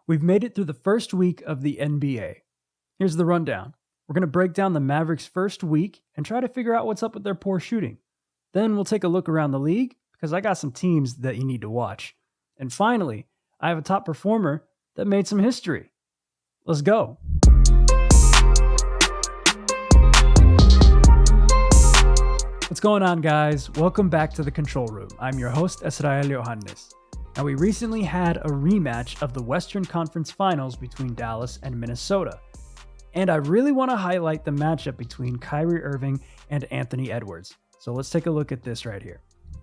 We've made it through the first week of the NBA. Here's the rundown. We're going to break down the Mavericks' first week and try to figure out what's up with their poor shooting. Then we'll take a look around the league because I got some teams that you need to watch. And finally, I have a top performer that made some history. Let's go. What's going on, guys? Welcome back to the Control Room. I'm your host, Esrael Yohannes. Now, we recently had a rematch of the Western Conference Finals between Dallas and Minnesota. And I really want to highlight the matchup between Kyrie Irving and Anthony Edwards. So let's take a look at this right here.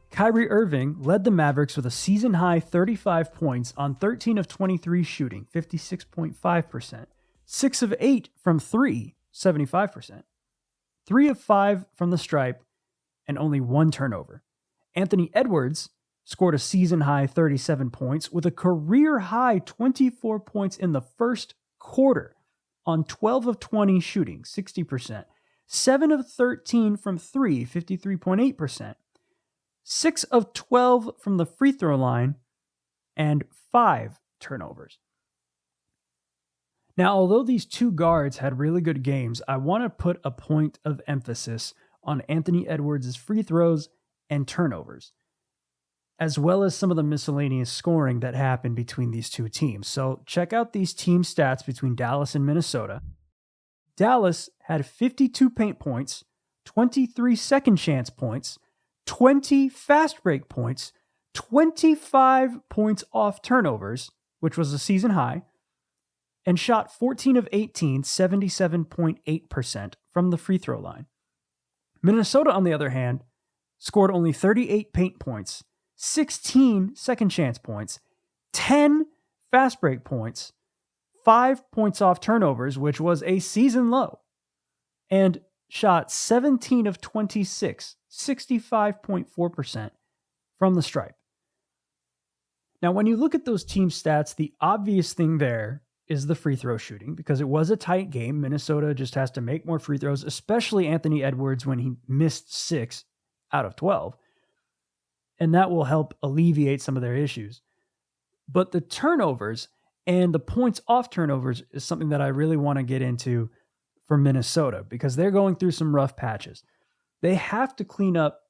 Kyrie Irving led the Mavericks with a season-high 35 points on 13 of 23 shooting, 56.5%, 6 of 8 from 3, 75%, 3 of 5 from the stripe, and only 1 turnover. Anthony Edwards scored a season-high 37 points with a career-high 24 points in the first quarter on 12 of 20 shooting, 60%, 7 of 13 from 3, 53.8%, 6 of 12 from the free throw line, and 5 turnovers. Now, although these two guards had really good games, I want to put a point of emphasis on Anthony Edwards' free throws and turnovers, as well as some of the miscellaneous scoring that happened between these two teams. So check out these team stats between Dallas and Minnesota. Dallas had 52 paint points, 23 second chance points, 20 fast break points, 25 points off turnovers, which was a season high, and shot 14 of 18, 77.8% from the free throw line. Minnesota, on the other hand, scored only 38 paint points, 16 second chance points, 10 fast break points, 5 points off turnovers, which was a season low, and shot 17 of 26, 65.4% from the stripe. Now, when you look at those team stats, the obvious thing there is the free throw shooting, because it was a tight game. Minnesota just has to make more free throws, especially Anthony Edwards when he missed 6 out of 12. And that will help alleviate some of their issues. But the turnovers and the points off turnovers is something that I really want to get into for Minnesota, because they're going through some rough patches. They have to clean up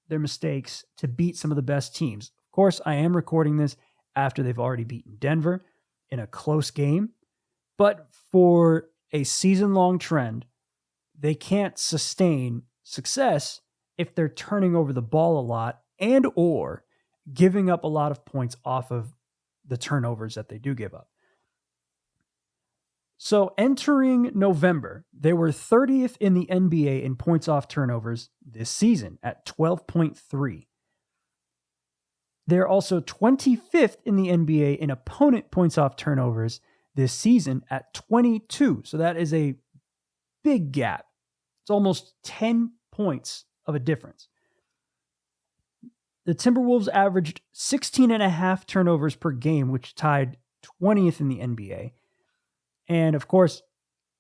their mistakes to beat some of the best teams. Of course, I am recording this after they've already beaten Denver in a close game, but for a season-long trend, they can't sustain success if they're turning over the ball a lot and or giving up a lot of points off of the turnovers that they do give up. So entering November, they were 30th in the NBA in points off turnovers this season at 12.3. They're also 25th in the NBA in opponent points off turnovers this season at 22. So that is a big gap. It's almost 10 points of a difference. The Timberwolves averaged 16.5 turnovers per game, which tied 20th in the NBA. And of course,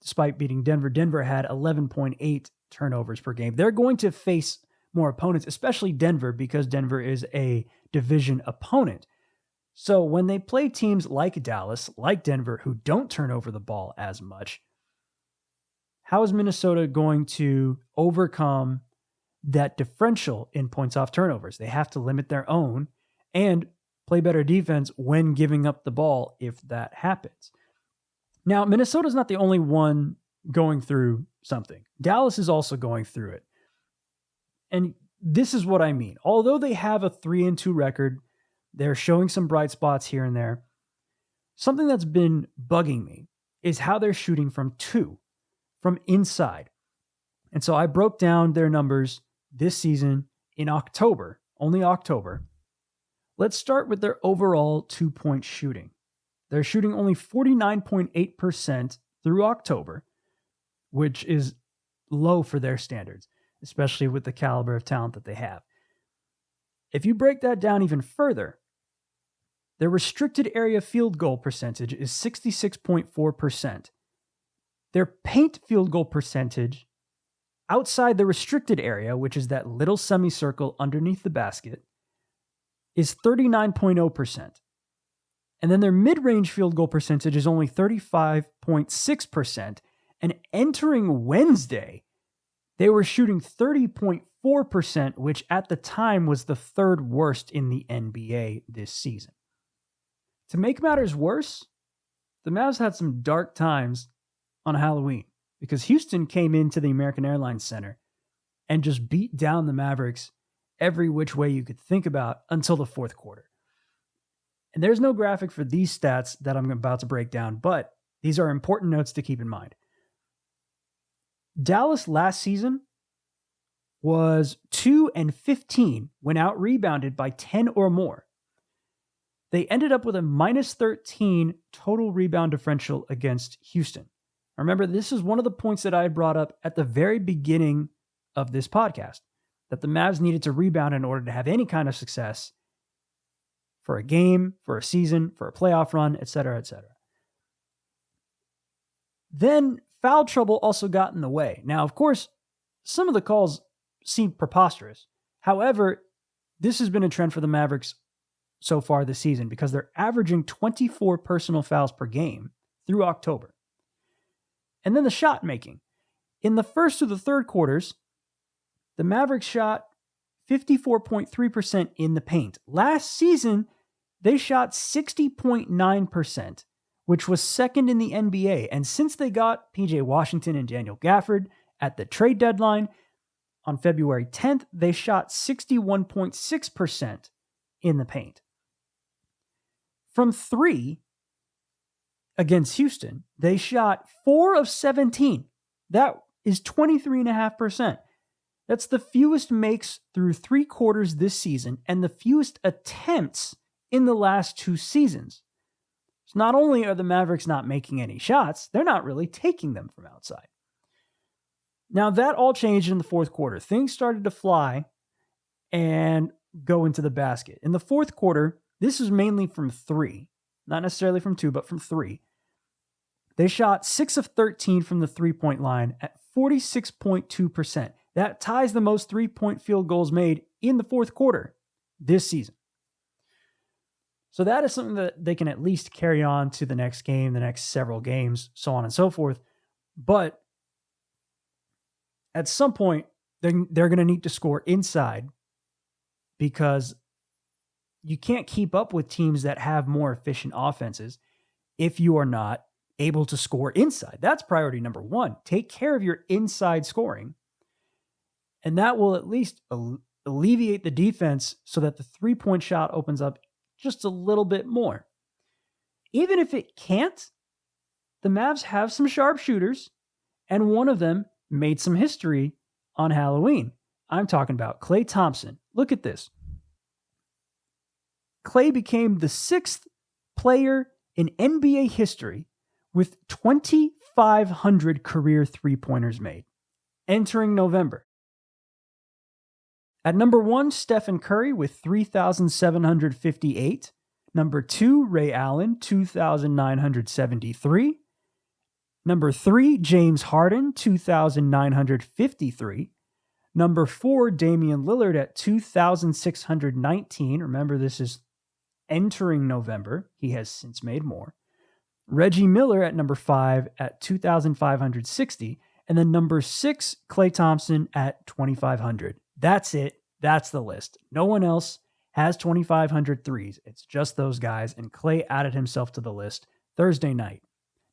despite beating Denver, Denver had 11.8 turnovers per game. They're going to face more opponents, especially Denver, because Denver is a division opponent. So when they play teams like Dallas, like Denver, who don't turn over the ball as much, how is Minnesota going to overcome that differential in points off turnovers? They have to limit their own and play better defense when giving up the ball if that happens. Now, Minnesota's not the only one going through something. Dallas is also going through it. And this is what I mean. Although they have a 3-2 record, they're showing some bright spots here and there. Something that's been bugging me is how they're shooting from inside. And so I broke down their numbers this season in October, only October. Let's start with their overall 2-point shooting. They're shooting only 49.8% through October, which is low for their standards, especially with the caliber of talent that they have. If you break that down even further, their restricted area field goal percentage is 66.4%. Their paint field goal percentage outside the restricted area, which is that little semicircle underneath the basket, is 39.0%. And then their mid-range field goal percentage is only 35.6%. And entering Wednesday, they were shooting 30.4%, which at the time was the third worst in the NBA this season. To make matters worse, the Mavs had some dark times on Halloween because Houston came into the American Airlines Center and just beat down the Mavericks every which way you could think about until the fourth quarter. And there's no graphic for these stats that I'm about to break down, but these are important notes to keep in mind. Dallas last season was 2-15 when out-rebounded by 10 or more. They ended up with a -13 total rebound differential against Houston. Remember, this is one of the points that I brought up at the very beginning of this podcast, that the Mavs needed to rebound in order to have any kind of success for a game, for a season, for a playoff run, etc., etc. Then foul trouble also got in the way. Now, of course, some of the calls seem preposterous. However, this has been a trend for the Mavericks so far this season because they're averaging 24 personal fouls per game through October. And then the shot making. In the first to the third quarters, the Mavericks shot 54.3% in the paint. Last season, they shot 60.9%, which was second in the NBA. And since they got PJ Washington and Daniel Gafford at the trade deadline on February 10th, they shot 61.6% in the paint. From three against Houston, they shot 4 of 17. That is 23.5%. That's the fewest makes through 3 quarters this season and the fewest attempts in the last 2 seasons. So not only are the Mavericks not making any shots, they're not really taking them from outside. Now that all changed in the fourth quarter. Things started to fly and go into the basket. In the fourth quarter, this is mainly from 3, not necessarily from 2, but from 3. They shot 6 of 13 from the 3-point line at 46.2%. That ties the most 3-point field goals made in the fourth quarter this season. So that is something that they can at least carry on to the next game, the next several games, so on and so forth. But at some point, they're going to need to score inside because you can't keep up with teams that have more efficient offenses if you are not able to score inside. That's priority number 1. Take care of your inside scoring. And that will at least alleviate the defense so that the 3-point shot opens up just a little bit more. Even if it can't, the Mavs have some sharpshooters, and one of them made some history on Halloween. I'm talking about Klay Thompson. Look at this. Klay became the 6th player in NBA history with 2,500 career 3-pointers made entering November. At number 1, Stephen Curry with 3,758. Number 2, Ray Allen, 2,973. Number 3, James Harden, 2,953. Number 4, Damian Lillard at 2,619. Remember, this is entering November. He has since made more. Reggie Miller at number 5 at 2,560. And then number 6, Klay Thompson at 2,500. That's it. That's the list. No one else has 2,500 threes. It's just those guys, and Klay added himself to the list Thursday night.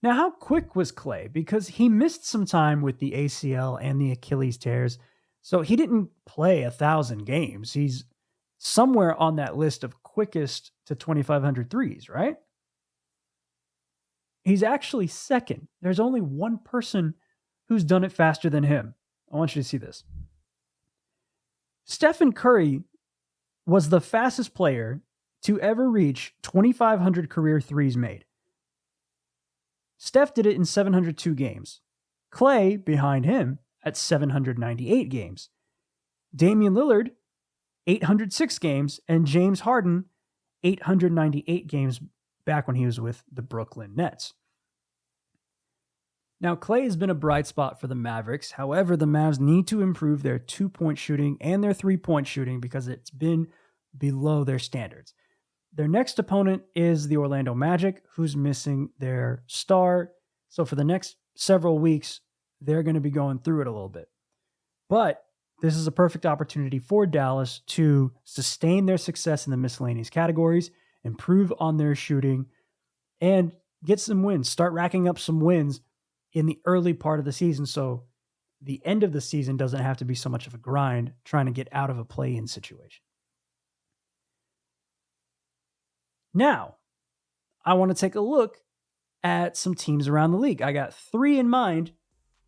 Now, how quick was Klay? Because he missed some time with the ACL and the Achilles tears, so he didn't play 1,000 games. He's somewhere on that list of quickest to 2,500 threes, right? He's actually second. There's only one person who's done it faster than him. I want you to see this. Stephen Curry was the fastest player to ever reach 2,500 career threes made. Steph did it in 702 games. Klay, behind him, at 798 games. Damian Lillard, 806 games, and James Harden, 898 games back when he was with the Brooklyn Nets. Now, Klay has been a bright spot for the Mavericks. However, the Mavs need to improve their 2-point shooting and their 3-point shooting because it's been below their standards. Their next opponent is the Orlando Magic, who's missing their star. So for the next several weeks, they're going to be going through it a little bit. But this is a perfect opportunity for Dallas to sustain their success in the miscellaneous categories, improve on their shooting, and get some wins. Start racking up some wins in the early part of the season so the end of the season doesn't have to be so much of a grind trying to get out of a play-in situation. Now, I want to take a look at some teams around the league. I got 3 in mind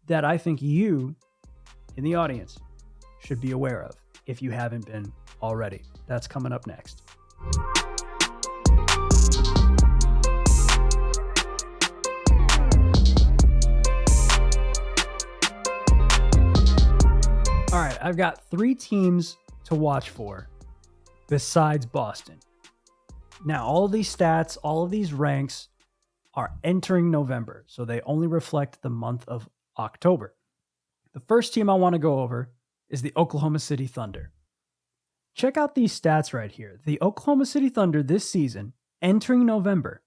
that I think you in the audience should be aware of if you haven't been already. That's coming up next. All right, I've got 3 teams to watch for besides Boston. Now, all of these stats, all of these ranks are entering November, so they only reflect the month of October. The first team I want to go over is the Oklahoma City Thunder. Check out these stats right here. The Oklahoma City Thunder this season, entering November,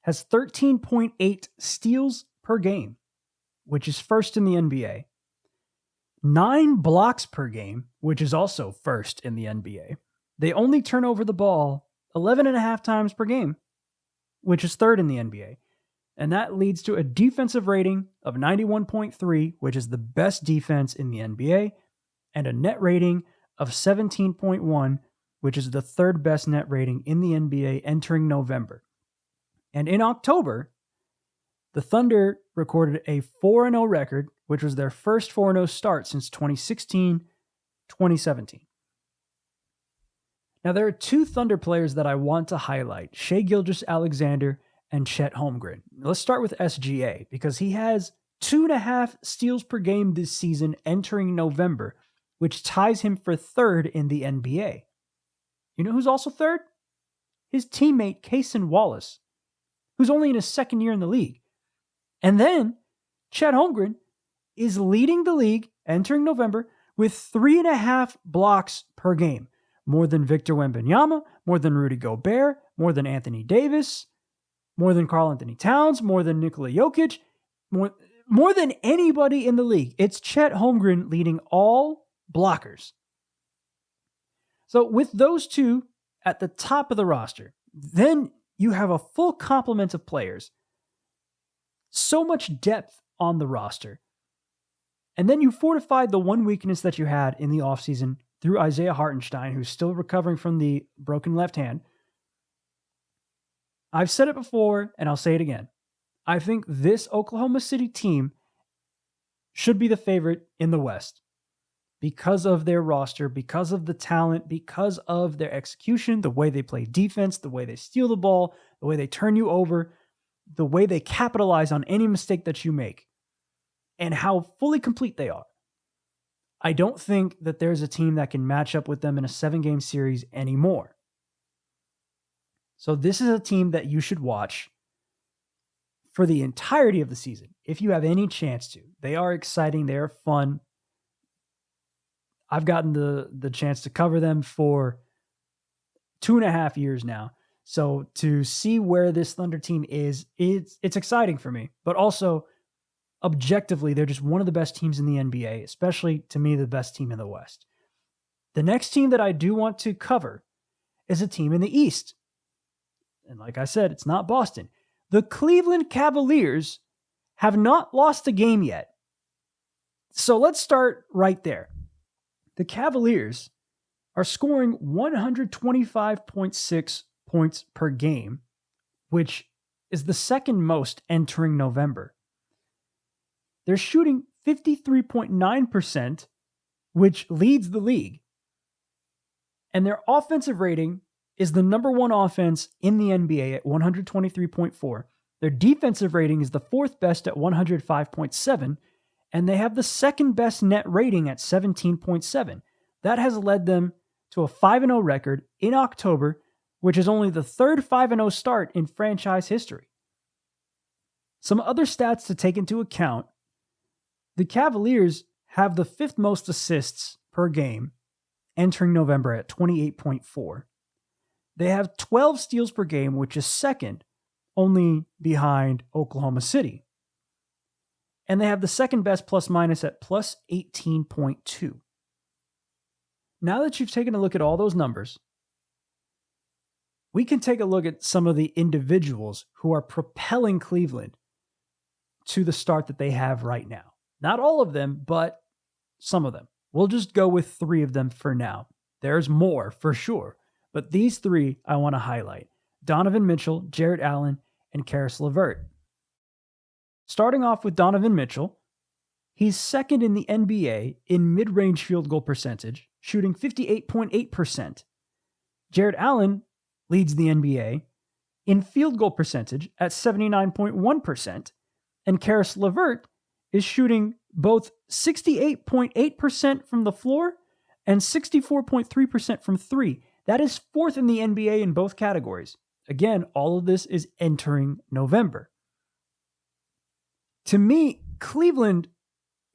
has 13.8 steals per game, which is first in the NBA. 9 blocks per game, which is also first in the NBA. They only turn over the ball 11.5 times per game, which is third in the NBA. And that leads to a defensive rating of 91.3, which is the best defense in the NBA, and a net rating of 17.1, which is the third best net rating in the NBA entering November. And in October, the Thunder recorded a 4-0 record, which was their first 4-0 start since 2016-2017. Now, there are 2 Thunder players that I want to highlight, Shai Gilgeous-Alexander and Chet Holmgren. Let's start with SGA, because he has 2.5 steals per game this season entering November, which ties him for third in the NBA. You know who's also third? His teammate, Cason Wallace, who's only in his second year in the league. And then Chet Holmgren is leading the league entering November with 3.5 blocks per game. More than Victor Wembanyama, more than Rudy Gobert, more than Anthony Davis, more than Karl Anthony Towns, more than Nikola Jokic, more than anybody in the league. It's Chet Holmgren leading all blockers. So with those 2 at the top of the roster, then you have a full complement of players. So much depth on the roster. And then you fortified the one weakness that you had in the offseason through Isaiah Hartenstein, who's still recovering from the broken left hand. I've said it before, and I'll say it again. I think this Oklahoma City team should be the favorite in the West because of their roster, because of the talent, because of their execution, the way they play defense, the way they steal the ball, the way they turn you over, the way they capitalize on any mistake that you make, and how fully complete they are. I don't think that there's a team that can match up with them in a 7-game series anymore. So this is a team that you should watch for the entirety of the season, if you have any chance to. They are exciting. They are fun. I've gotten the chance to cover them for 2.5 years now. So to see where this Thunder team is, it's exciting for me. But also, objectively, they're just one of the best teams in the NBA, especially, to me, the best team in the West. The next team that I do want to cover is a team in the East. And like I said, it's not Boston. The Cleveland Cavaliers have not lost a game yet. So let's start right there. The Cavaliers are scoring 125.6 points per game, which is the second most entering November. They're shooting 53.9%, which leads the league. And their offensive rating is the number 1 offense in the NBA at 123.4. Their defensive rating is the 4th best at 105.7, and they have the second best net rating at 17.7. That has led them to a 5-0 record in October, which is only the third 5-0 start in franchise history. Some other stats to take into account: the Cavaliers have the 5th most assists per game entering November at 28.4. They have 12 steals per game, which is second, only behind Oklahoma City. And they have the second best plus minus at plus 18.2. Now that you've taken a look at all those numbers, we can take a look at some of the individuals who are propelling Cleveland to the start that they have right now. Not all of them, but some of them. We'll just go with 3 of them for now. There's more for sure, but these 3 I want to highlight. Donovan Mitchell, Jarrett Allen, and Karis LeVert. Starting off with Donovan Mitchell, he's second in the NBA in mid-range field goal percentage, shooting 58.8%. Jarrett Allen leads the NBA in field goal percentage at 79.1%, and Karis LeVert is shooting both 68.8% from the floor and 64.3% from 3. That is 4th in the NBA in both categories. Again, all of this is entering November. To me, Cleveland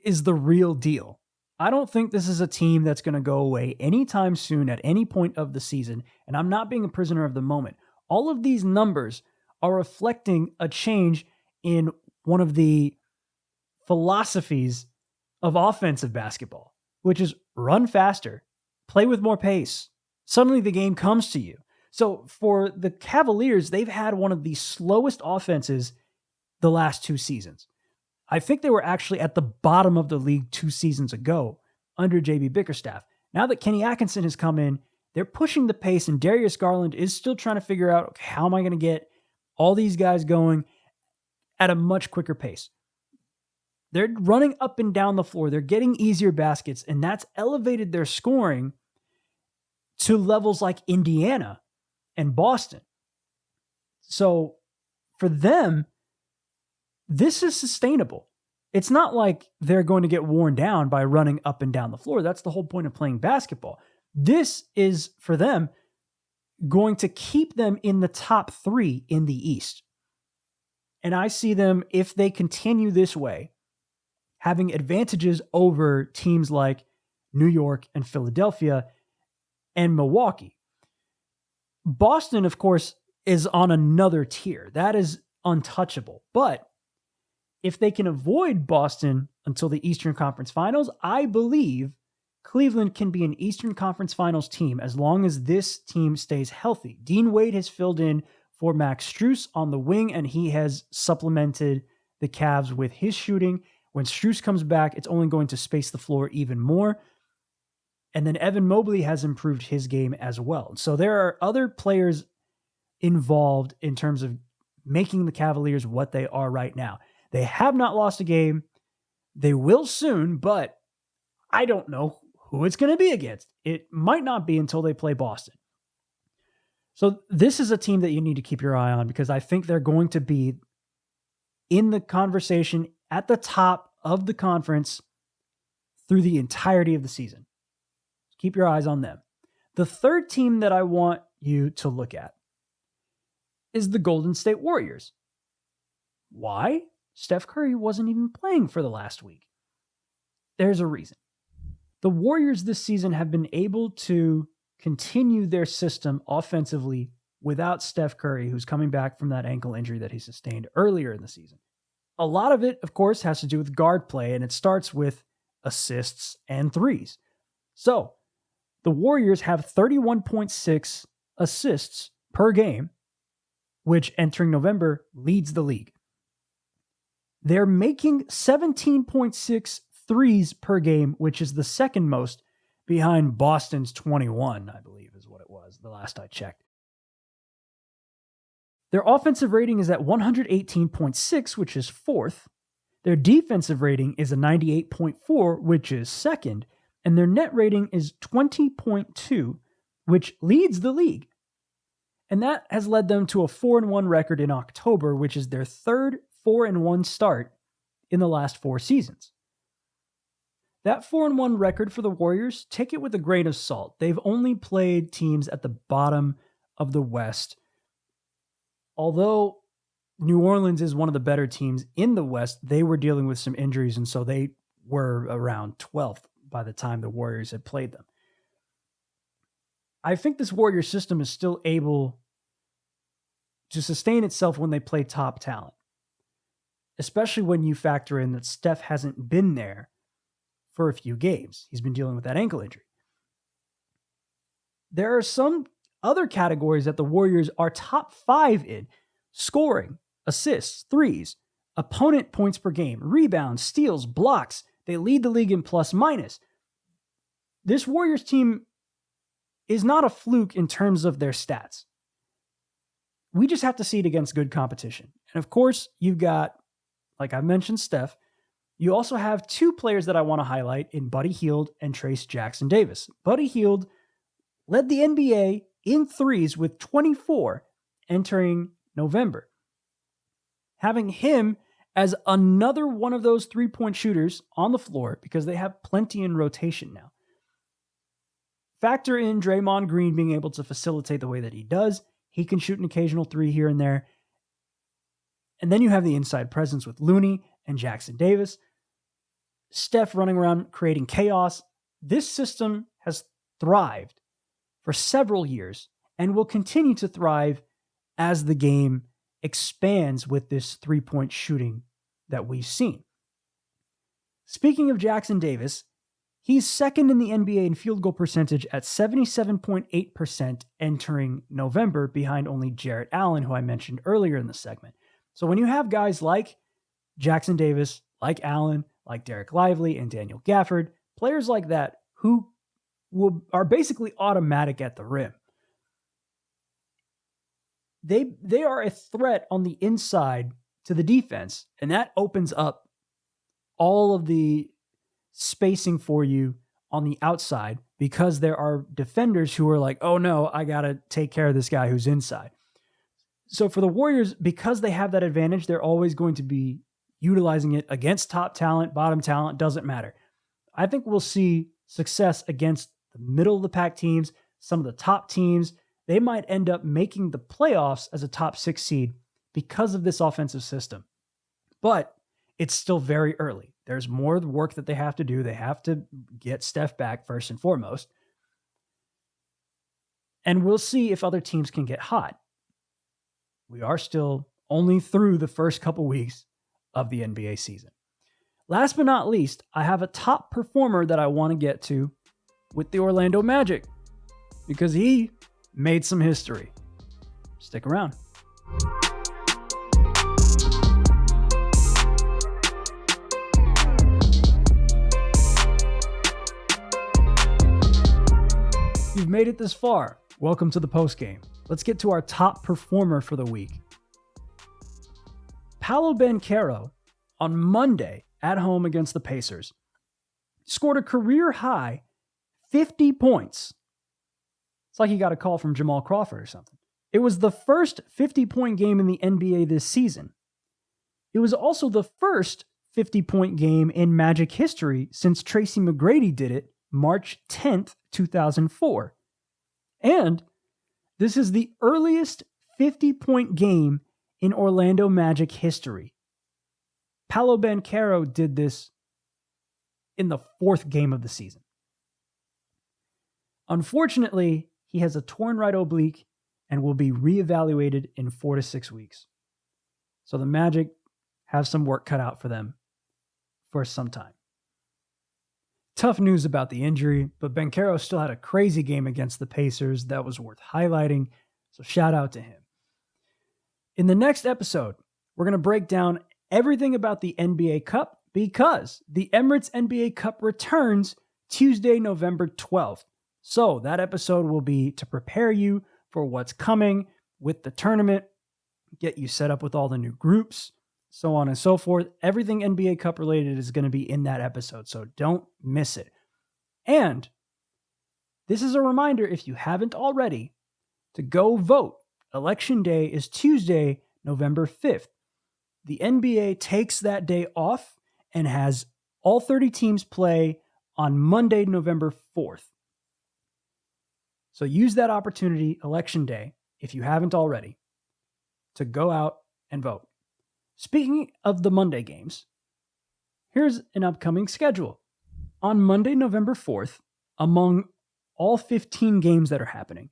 is the real deal. I don't think this is a team that's going to go away anytime soon at any point of the season, and I'm not being a prisoner of the moment. All of these numbers are reflecting a change in one of the philosophies of offensive basketball, which is run faster, play with more pace. Suddenly the game comes to you. So for the Cavaliers, they've had one of the slowest offenses the last 2 seasons. I think they were actually at the bottom of the league 2 seasons ago under JB Bickerstaff. Now that Kenny Atkinson has come in, they're pushing the pace, and Darius Garland is still trying to figure out, okay, how am I going to get all these guys going at a much quicker pace? They're running up and down the floor. They're getting easier baskets, and that's elevated their scoring to levels like Indiana and Boston. So for them, this is sustainable. It's not like they're going to get worn down by running up and down the floor. That's the whole point of playing basketball. This is, for them, going to keep them in the top 3 in the East. And I see them, if they continue this way, having advantages over teams like New York and Philadelphia and Milwaukee. Boston, of course, is on another tier. That is untouchable. But if they can avoid Boston until the Eastern Conference Finals, I believe Cleveland can be an Eastern Conference Finals team as long as this team stays healthy. Dean Wade has filled in for Max Strus on the wing, and he has supplemented the Cavs with his shooting. When Strus comes back, it's only going to space the floor even more. And then Evan Mobley has improved his game as well. So there are other players involved in terms of making the Cavaliers what they are right now. They have not lost a game. They will soon, but I don't know who it's going to be against. It might not be until they play Boston. So this is a team that you need to keep your eye on, because I think they're going to be in the conversation at the top of the conference through the entirety of the season. Keep your eyes on them. The third team that I want you to look at is the Golden State Warriors. Why? Steph Curry wasn't even playing for the last week. There's a reason. The Warriors this season have been able to continue their system offensively without Steph Curry, who's coming back from that ankle injury that he sustained earlier in the season. A lot of it, of course, has to do with guard play, and it starts with assists and threes. So, the Warriors have 31.6 assists per game, which entering November leads the league. They're making 17.6 threes per game, which is the second most behind Boston's 21, I believe is what it was the last I checked. Their offensive rating is at 118.6, which is fourth. Their defensive rating is a 98.4, which is second. And their net rating is 20.2, which leads the league. And that has led them to a 4-1 record in October, which is their third 4-1 start in the last 4 seasons. That 4-1 record for the Warriors, take it with a grain of salt. They've only played teams at the bottom of the West. Although New Orleans is one of the better teams in the West, they were dealing with some injuries, and so they were around 12th by the time the Warriors had played them. I think this Warriors system is still able to sustain itself when they play top talent, especially when you factor in that Steph hasn't been there for a few games. He's been dealing with that ankle injury. There are some other categories that the Warriors are top 5 in: scoring, assists, threes, opponent points per game, rebounds, steals, blocks. They lead the league in plus minus. This Warriors team is not a fluke in terms of their stats. We just have to see it against good competition. And of course, you've got, like I mentioned, Steph. You also have 2 players that I want to highlight in Buddy Hield and Trayce Jackson-Davis. Buddy Hield led the NBA in threes with 24 entering November. Having him as another one of those 3-point shooters on the floor, because they have plenty in rotation now. Factor in Draymond Green being able to facilitate the way that he does. He can shoot an occasional 3 here and there. And then you have the inside presence with Looney and Jackson-Davis. Steph running around creating chaos. This system has thrived for several years and will continue to thrive as the game expands with this 3-point shooting that we've seen. Speaking of Jackson-Davis, he's second in the NBA in field goal percentage at 77.8% entering November, behind only Jarrett Allen, who I mentioned earlier in the segment. So when you have guys like Jackson-Davis, like Allen, like Derek Lively and Daniel Gafford, players like that who are basically automatic at the rim, they are a threat on the inside to the defense, and that opens up all of the spacing for you on the outside, because there are defenders who are like, oh no, I got to take care of this guy who's inside. So for the Warriors, because they have that advantage, they're always going to be utilizing it against top talent, bottom talent, doesn't matter. I think we'll see success against the middle of the pack teams, some of the top teams. They might end up making the playoffs as a top 6 seed because of this offensive system. But it's still very early. There's more work that they have to do. They have to get Steph back first and foremost. And we'll see if other teams can get hot. We are still only through the first couple weeks of the NBA season. Last but not least, I have a top performer that I want to get to with the Orlando Magic, because he made some history. Stick around. You've made it this far. Welcome to the postgame. Let's get to our top performer for the week. Paolo Banchero on Monday at home against the Pacers scored a career-high 50 points. It's like he got a call from Jamal Crawford or something. It was the first 50-point game in the NBA this season. It was also the first 50-point game in Magic history since Tracy McGrady did it March 10th, 2004. And this is the earliest 50-point game in Orlando Magic history. Paolo Banchero did this in the 4th game of the season. Unfortunately, he has a torn right oblique and will be reevaluated in 4 to 6 weeks. So the Magic have some work cut out for them for some time. Tough news about the injury, but Banchero still had a crazy game against the Pacers that was worth highlighting, so shout out to him. In the next episode, we're going to break down everything about the NBA Cup, because the Emirates NBA Cup returns Tuesday, November 12th. So that episode will be to prepare you for what's coming with the tournament, get you set up with all the new groups, so on and so forth. Everything NBA Cup related is going to be in that episode, so don't miss it. And this is a reminder, if you haven't already, to go vote. Election Day is Tuesday, November 5th. The NBA takes that day off and has all 30 teams play on Monday, November 4th. So use that opportunity, Election Day, if you haven't already, to go out and vote. Speaking of the Monday games, here's an upcoming schedule. On Monday, November 4th, among all 15 games that are happening.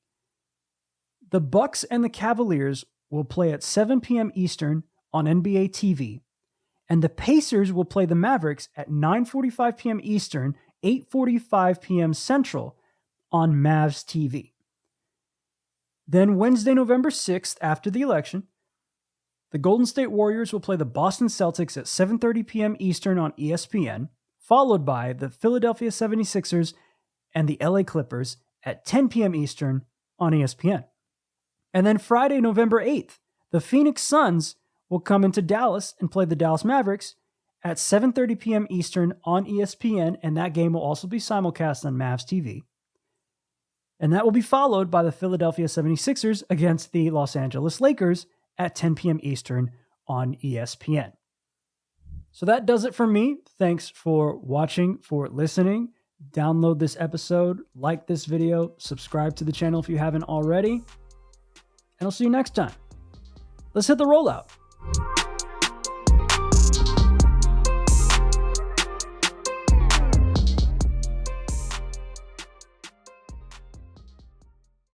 The Bucks and the Cavaliers will play at 7 p.m. Eastern on NBA TV, and the Pacers will play the Mavericks at 9:45 p.m. Eastern, 8:45 p.m. Central on Mavs TV. Then Wednesday, November 6th, after the election, the Golden State Warriors will play the Boston Celtics at 7:30 p.m. Eastern on ESPN, followed by the Philadelphia 76ers and the LA Clippers at 10 p.m. Eastern on ESPN. And then Friday, November 8th, the Phoenix Suns will come into Dallas and play the Dallas Mavericks at 7:30 p.m. Eastern on ESPN, and that game will also be simulcast on Mavs TV. And that will be followed by the Philadelphia 76ers against the Los Angeles Lakers at 10 p.m. Eastern on ESPN. So that does it for me. Thanks for watching, for listening. Download this episode, like this video, subscribe to the channel if you haven't already, and I'll see you next time. Let's hit the rollout.